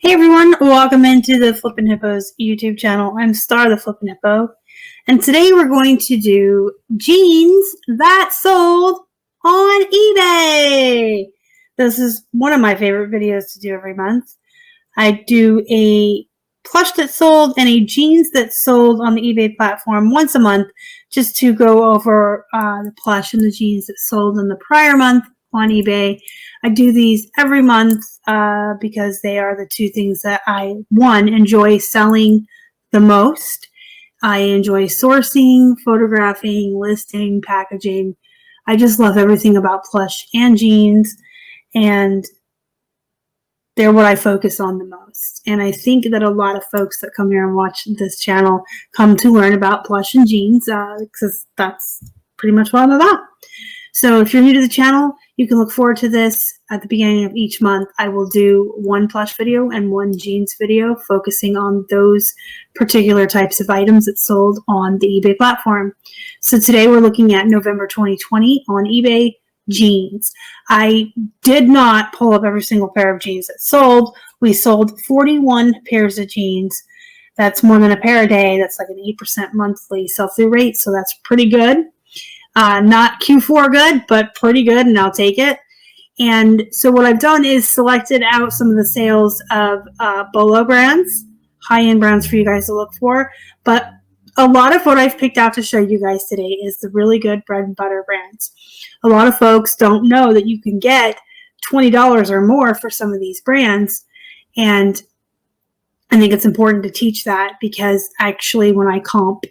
Hey everyone, welcome into the Flippin' Hippos YouTube channel. I'm Star the Flippin' Hippo, and today we're going to do jeans that sold on eBay. This is one of my favorite videos to do every month. I do a plush that sold and a jeans that sold on the eBay platform once a month, just to go over the plush and the jeans that sold in the prior month on eBay. I do these every month because they are the two things that I, one, enjoy selling the most. I enjoy sourcing, photographing, listing, packaging. I just love everything about plush and jeans, and they're what I focus on the most. And I think that a lot of folks that come here and watch this channel come to learn about plush and jeans because that's pretty much what I'm about. So if you're new to the channel, you can look forward to this at the beginning of each month. I will do one plush video and one jeans video focusing on those particular types of items that sold on the eBay platform. So today we're looking at November 2020 on eBay jeans. I did not pull up every single pair of jeans that sold. We sold 41 pairs of jeans. That's more than a pair a day. That's like an 8% monthly sell-through rate, so that's pretty good. Not Q4 good, but pretty good, and I'll take it. And so what I've done is selected out some of the sales of Bolo brands, high-end brands for you guys to look for. But a lot of what I've picked out to show you guys today is the really good bread and butter brands. A lot of folks don't know that you can get $20 or more for some of these brands. And I think it's important to teach that, because actually when I comp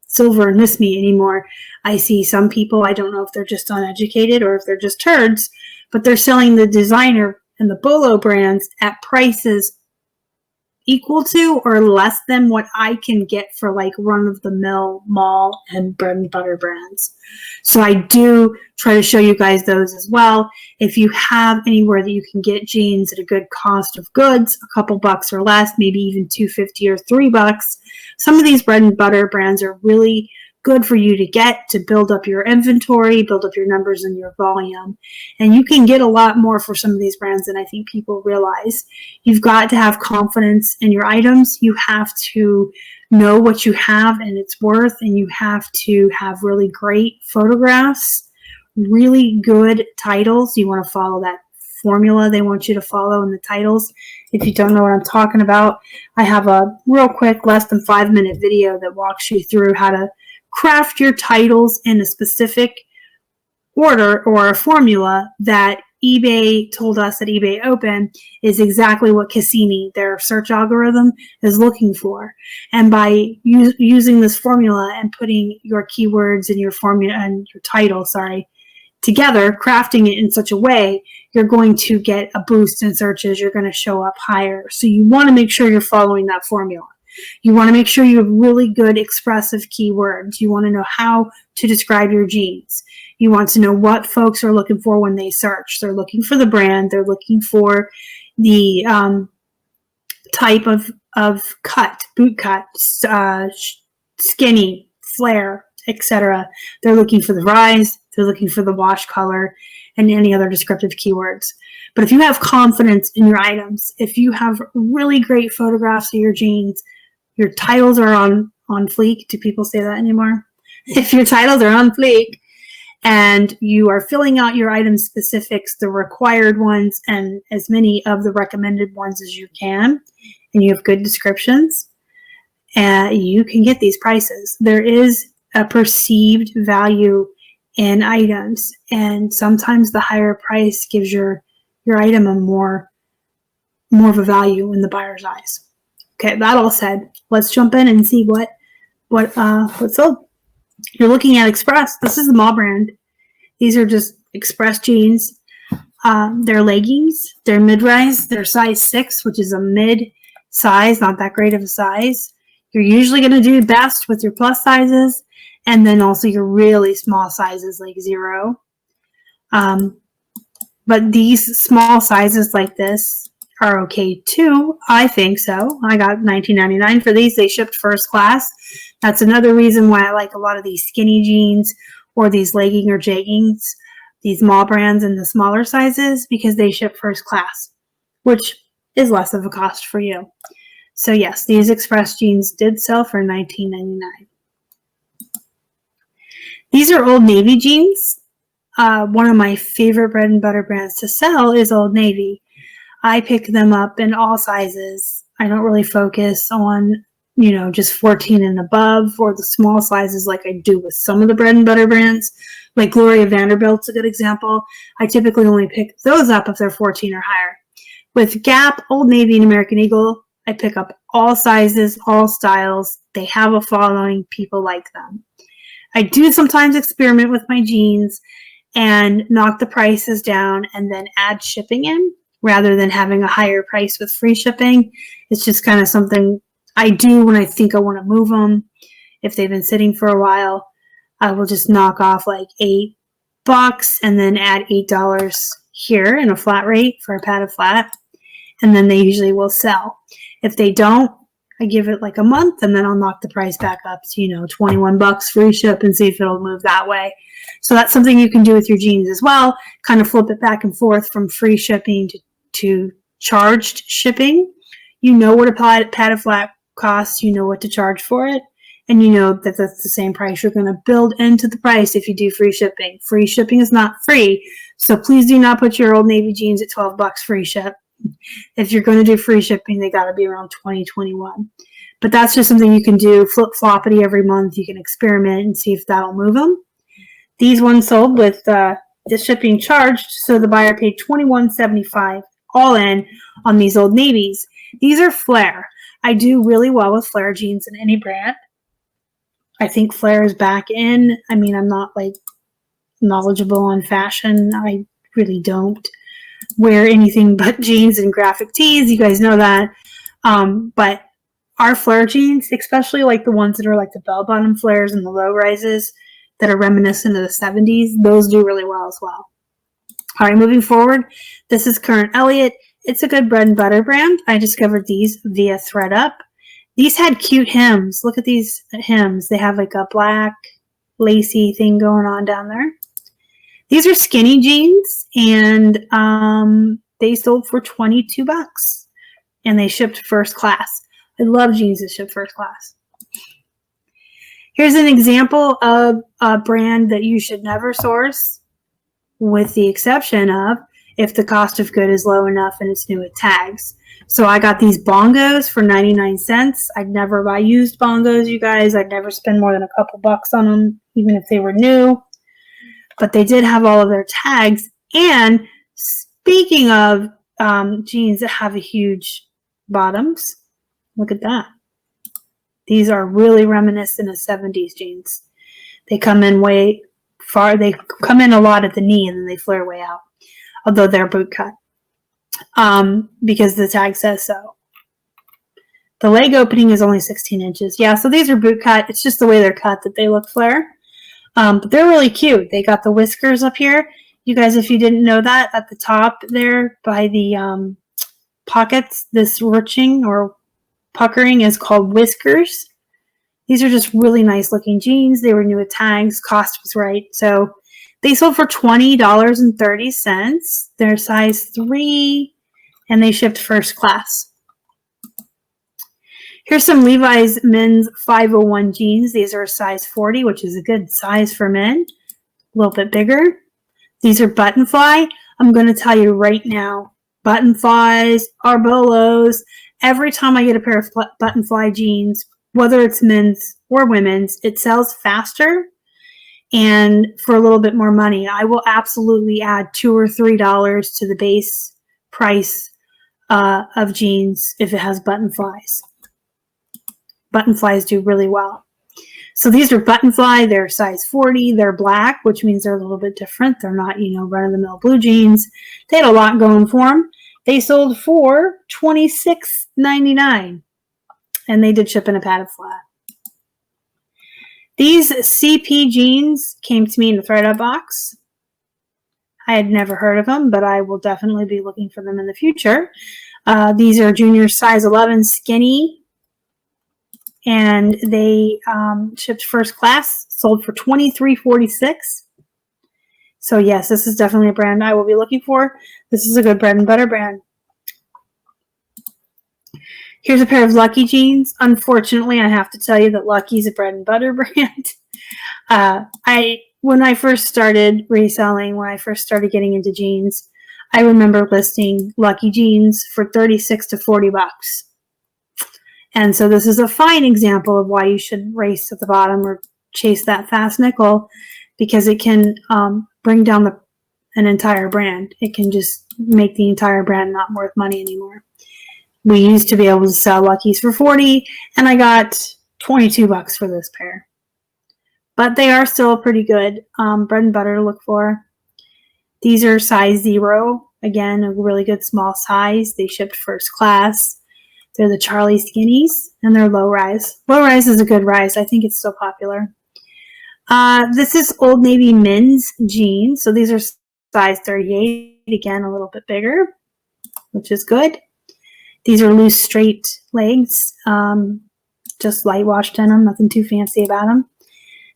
silver and miss me anymore, I see some people, I don't know if they're just uneducated or if they're just turds, but they're selling the designer and the Bolo brands at prices equal to or less than what I can get for like run-of-the-mill mall and bread and butter brands. So I do try to show you guys those as well. If you have anywhere that you can get jeans at a good cost of goods, a couple bucks or less, maybe even $2.50 or $3, some of these bread and butter brands are really good for you to get to build up your inventory, build up your numbers and your volume. And you can get a lot more for some of these brands than I think people realize. You've got to have confidence in your items. You have to know what you have and its worth, and you have to have really great photographs, really good titles. You want to follow that formula they want you to follow in the titles. If you don't know what I'm talking about, I have a real quick, less than 5-minute video that walks you through how to craft your titles in a specific order or a formula that eBay told us at eBay Open is exactly what Cassini, their search algorithm, is looking for. And by using this formula and putting your keywords and your formula and your title, together, crafting it in such a way, you're going to get a boost in searches. You're going to show up higher. So you want to make sure you're following that formula. You want to make sure you have really good expressive keywords. You want to know how to describe your jeans. You want to know what folks are looking for when they search. They're looking for the brand. They're looking for the type of cut, boot cut, skinny, flare, etc. They're looking for the rise. They're looking for the wash color and any other descriptive keywords. But if you have confidence in your items, if you have really great photographs of your jeans, your titles are on fleek. Do people say that anymore? If your titles are on fleek and you are filling out your item specifics, the required ones and as many of the recommended ones as you can, and you have good descriptions, you can get these prices. There is a perceived value in items, and sometimes the higher price gives your item a more of a value in the buyer's eyes. Okay, that all said, let's jump in and see what sold. You're looking at Express. This is the mall brand. These are just Express jeans. They're leggings. They're mid-rise. They're size 6, which is a mid size, not that great of a size. You're usually going to do best with your plus sizes, and then also your really small sizes like 0. But these small sizes like this are okay too. I think so. I got $19.99 for these. They shipped first class. That's another reason why I like a lot of these skinny jeans or these legging or jeggings, these mall brands in the smaller sizes, because they ship first class, which is less of a cost for you. So yes, these Express jeans did sell for $19.99. These are Old Navy jeans. One of my favorite bread and butter brands to sell is Old Navy. I pick them up in all sizes. I don't really focus on, just 14 and above or the small sizes like I do with some of the bread and butter brands. Like Gloria Vanderbilt's a good example. I typically only pick those up if they're 14 or higher. With Gap, Old Navy, and American Eagle, I pick up all sizes, all styles. They have a following. People like them. I do sometimes experiment with my jeans and knock the prices down and then add shipping in rather than having a higher price with free shipping. It's just kind of something I do when I think I want to move them. If they've been sitting for a while, I will just knock off like $8 and then add $8 here in a flat rate for a padded flat. And then they usually will sell. If they don't, I give it like a month and then I'll knock the price back up to, $21 free ship and see if it'll move that way. So that's something you can do with your jeans as well. Kind of flip it back and forth from free shipping to charged shipping. You know what a padded flat costs. You know what to charge for it. And you know that that's the same price you're going to build into the price if you do free shipping. Free shipping is not free. So please do not put your Old Navy jeans at $12 free ship. If you're going to do free shipping, they got to be around $20, $21. But that's just something you can do flip-floppity every month. You can experiment and see if that'll move them. These ones sold with the shipping charged, so the buyer paid $21.75 all in on these Old Navies. These are flare. I do really well with flare jeans in any brand. I think flare is back in. I mean, I'm not like knowledgeable on fashion. I really don't wear anything but jeans and graphic tees. You guys know that. But our flare jeans, especially like the ones that are like the bell-bottom flares and the low rises that are reminiscent of the 70s, those do really well as well. All right, moving forward, this is Current Elliott. It's a good bread and butter brand. I discovered these via ThreadUp. These had cute hems. Look at these hems. They have like a black lacy thing going on down there. These are skinny jeans, and they sold for $22, and they shipped first class. I love jeans that ship first class. Here's an example of a brand that you should never source, with the exception of if the cost of good is low enough and it's new with tags. So I got these bongos for 99 cents. I'd never buy used bongos, you guys. I'd never spend more than a couple bucks on them, even if they were new. But they did have all of their tags. And speaking of jeans that have a huge bottoms, look at that. These are really reminiscent of 70s jeans. They come in way far. They come in a lot at the knee and then they flare way out, although they're boot cut because the tag says so. The leg opening is only 16 inches. Yeah, so these are boot cut. It's just the way they're cut that they look flare. But they're really cute. They got the whiskers up here. You guys, if you didn't know that, at the top there by the pockets, this ruching or puckering is called whiskers. These are just really nice looking jeans. They were new with tags. Cost was right. So they sold for $20.30. They're size 3, and they shipped first class. Here's some Levi's men's 501 jeans. These are a size 40, which is a good size for men. A little bit bigger. These are button fly. I'm going to tell you right now, button flies are Bolos. Every time I get a pair of button fly jeans, whether it's men's or women's, it sells faster and for a little bit more money. I will absolutely add $2 or $3 to the base price of jeans if it has button flies. Button flies do really well. So these are button fly. They're size 40. They're black, which means they're a little bit different. They're not, run-of-the-mill blue jeans. They had a lot going for them. They sold for $26.99, and they did ship in a padded flat. These CP jeans came to me in a ThreadUp box. I had never heard of them, but I will definitely be looking for them in the future. These are junior size 11 skinny, and they shipped first class, sold for $23.46. So yes, this is definitely a brand I will be looking for. This is a good bread and butter brand. Here's a pair of Lucky jeans. Unfortunately, I have to tell you that Lucky's a bread and butter brand. When I first started reselling, when I first started getting into jeans, I remember listing Lucky jeans for 36 to 40 bucks. And so this is a fine example of why you should race to the bottom or chase that fast nickel, because it can bring down an entire brand. It can just make the entire brand not worth money anymore. We used to be able to sell Luckies for 40, and I got 22 bucks for this pair. But they are still pretty good. Bread and butter to look for. These are size 0. Again, a really good small size. They shipped first class. They're the Charlie Skinnies, and they're low rise. Low rise is a good rise. I think it's still popular. This is Old Navy men's jeans. So these are size 38. Again, a little bit bigger, which is good. These are loose, straight legs, just light wash denim, nothing too fancy about them.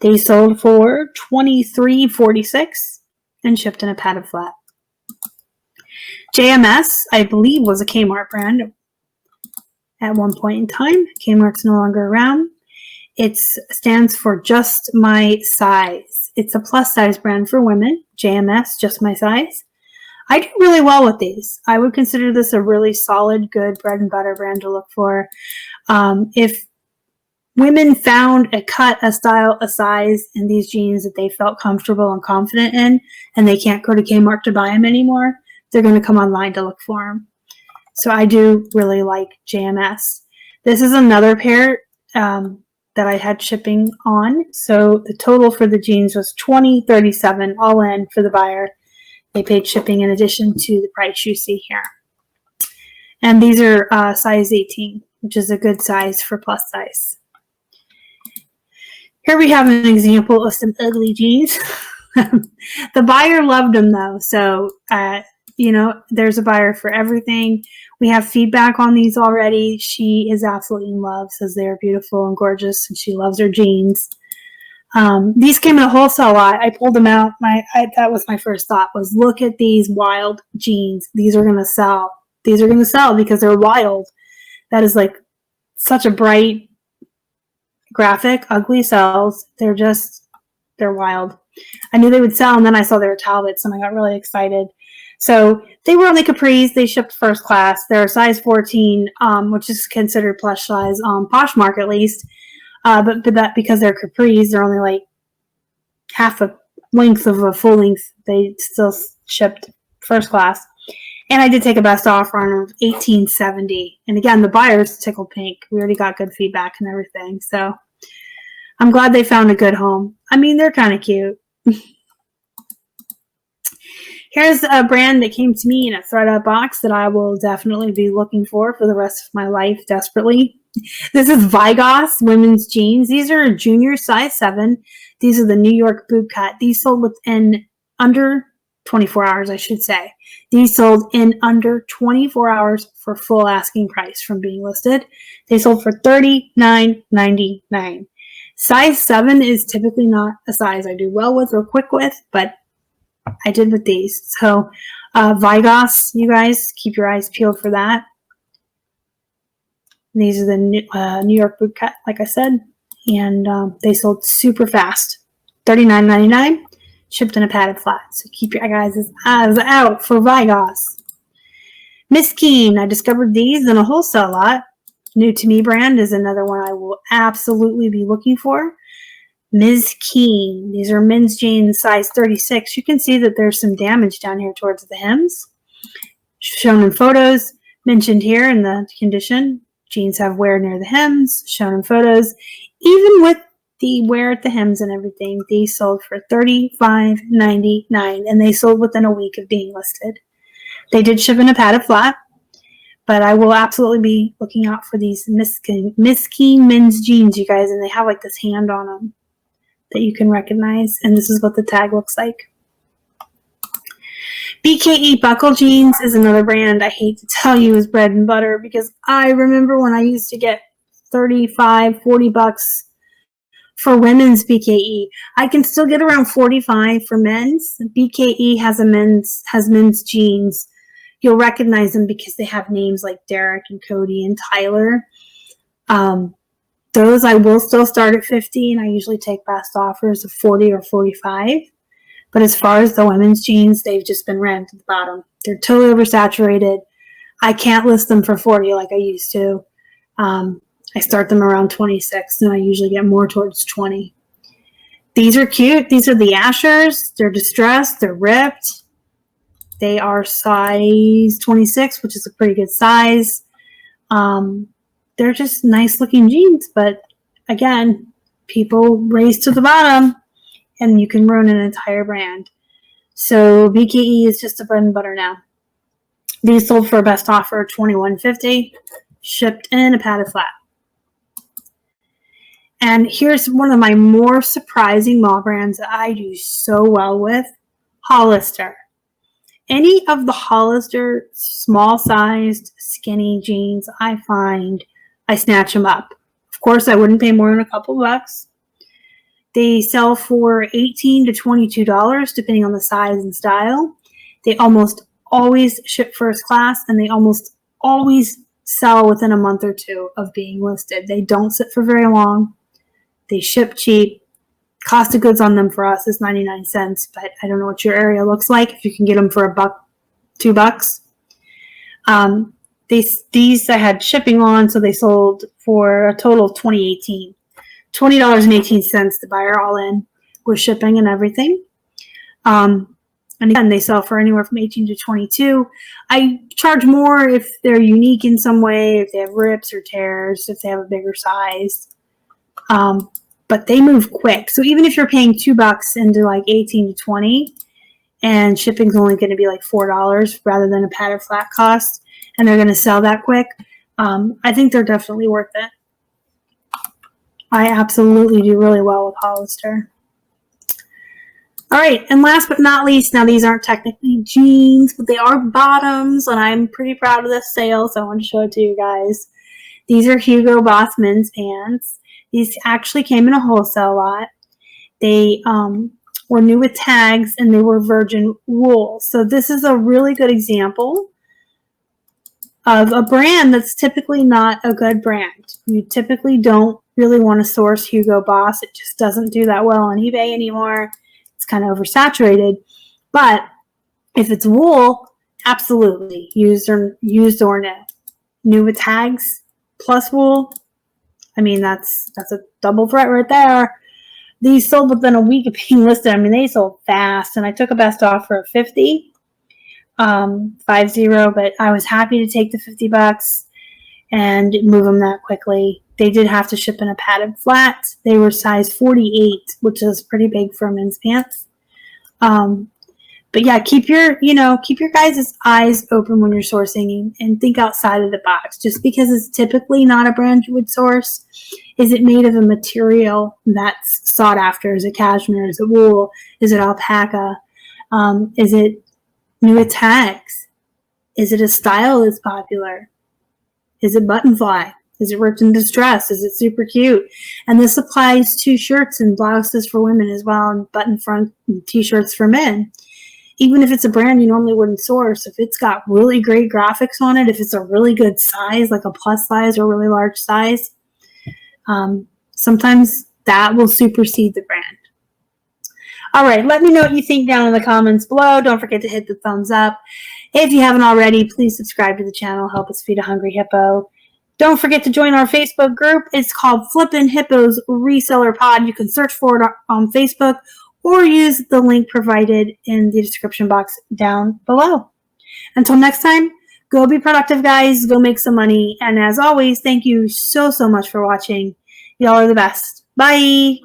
They sold for $23.46 and shipped in a padded flat. JMS, I believe, was a Kmart brand at one point in time. Kmart's no longer around. It stands for Just My Size. It's a plus size brand for women. JMS, Just My Size. I do really well with these. I would consider this a really solid, good bread and butter brand to look for. If women found a cut, a style, a size in these jeans that they felt comfortable and confident in, and they can't go to Kmart to buy them anymore, they're going to come online to look for them. So I do really like JMS. This is another pair that I had shipping on. So the total for the jeans was $20.37 all in for the buyer. They paid shipping in addition to the price you see here. And these are size 18, which is a good size for plus size. Here we have an example of some ugly jeans. The buyer loved them though. So, there's a buyer for everything. We have feedback on these already. She is absolutely in love, says they're beautiful and gorgeous, and she loves her jeans. These came in a wholesale lot. I pulled them out. That was my first thought, was look at these wild jeans. These are going to sell. These are going to sell because they're wild. That is like such a bright graphic. Ugly sells. They're wild. I knew they would sell, and then I saw they were Talbots, and I got really excited. So they were only capris. They shipped first class. They're a size 14, which is considered plush size on Poshmark at least. But that because they're capris, they're only like half a length of a full length. They still shipped first class. And I did take a best offer on them of $18.70. And again, the buyer's tickled pink. We already got good feedback and everything. So I'm glad they found a good home. I mean, they're kind of cute. Here's a brand that came to me in a thread-up box that I will definitely be looking for the rest of my life desperately. This is Vigos women's jeans. These are a junior size 7. These are the New York boot cut. These sold within under 24 hours, I should say. These sold in under 24 hours for full asking price from being listed. They sold for $39.99. Size 7 is typically not a size I do well with or quick with, but I did with these. So Vigos, you guys, keep your eyes peeled for that. These are the New York boot cut, like I said, and they sold super fast. $39.99, shipped in a padded flat. So keep your guys' eyes out for Vigos. Miss Keen, I discovered these in a wholesale lot. New to me brand is another one I will absolutely be looking for. Ms. Keen. These are men's jeans, size 36. You can see that there's some damage down here towards the hems. Shown in photos, mentioned here in the condition. Jeans have wear near the hems, shown in photos. Even with the wear at the hems and everything, these sold for $35.99, and they sold within a week of being listed. They did ship in a padded flat, but I will absolutely be looking out for these Miss Keen men's jeans, you guys, and they have like this hand on them that you can recognize, and this is what the tag looks like. BKE buckle jeans is another brand I hate to tell you is bread and butter, because I remember when I used to get 35, 40 bucks for women's BKE. I can still get around 45 for men's. BKE has men's jeans You'll recognize them because they have names like Derek and Cody and Tyler. Those I will still start at $50, and I usually take best offers of $40 or $45. But as far as the women's jeans, they've just been rammed to the bottom. They're totally oversaturated. I can't list them for $40 like I used to. I start them around $26, and I usually get more towards $20. These are cute. These are the Ashers. They're distressed. They're ripped. They are size 26, which is a pretty good size. They're just nice looking jeans, but again, people race to the bottom and you can ruin an entire brand. So BKE is just a bread and butter now. These sold for a best offer $21.50, shipped in a padded flat. And here's one of my more surprising mall brands that I do so well with, Hollister. Any of the Hollister small-sized skinny jeans I find, I snatch them up. Of course, I wouldn't pay more than a couple bucks. They sell for $18 to $22, depending on the size and style. They almost always ship first class, and they almost always sell within a month or two of being listed. They don't sit for very long. They ship cheap. Cost of goods on them for us is 99 cents, but I don't know what your area looks like. If you can get them for $1, $2. These I had shipping on, so they sold for a total of $20.18 to buy her all in with shipping and everything. And again, they sell for anywhere from $18 to $22. I charge more if they're unique in some way, if they have rips or tears, if they have a bigger size. But they move quick. So even if you're paying $2 into like 18 to 20, and shipping's only going to be like $4 rather than a padded flat cost, and they're going to sell that quick, I think they're definitely worth it. I absolutely do really well with Hollister. All right, and last but not least, now these aren't technically jeans, but they are bottoms, and I'm pretty proud of this sale, so I want to show it to you guys. These are Hugo Boss men's pants. These actually came in a wholesale lot. They were new with tags, and they were virgin wool. So this is a really good example of a brand that's typically not a good brand. You typically don't really want to source Hugo Boss. It just doesn't do that well on eBay anymore. It's kind of oversaturated. But if it's wool, absolutely. Used or new. New with tags plus wool. I mean, that's a double threat right there. These sold within a week of being listed. I mean, they sold fast, and I took a best offer of $50, 50, but I was happy to take the $50 and move them that quickly. They did have to ship in a padded flat. They were size 48, which is pretty big for men's pants. But yeah, keep your guys' eyes open when you're sourcing and think outside of the box. Just because it's typically not a brand you would source, is it made of a material that's sought after? Is it cashmere? Is it wool? Is it alpaca? Is it new with tags? Is it a style that's popular? Is it button fly? Is it ripped and distressed? Is it super cute? And this applies to shirts and blouses for women as well, and button front t-shirts for men. Even if it's a brand you normally wouldn't source, if it's got really great graphics on it, if it's a really good size, like a plus size or really large size, sometimes that will supersede the brand. All right, let me know what you think down in the comments below. Don't forget to hit the thumbs up. If you haven't already, please subscribe to the channel. Help us feed a hungry hippo. Don't forget to join our Facebook group. It's called Flippin' Hippo's Reseller Pod. You can search for it on Facebook, or use the link provided in the description box down below. Until next time, go be productive, guys. Go make some money. And as always, thank you so much for watching. Y'all are the best. Bye.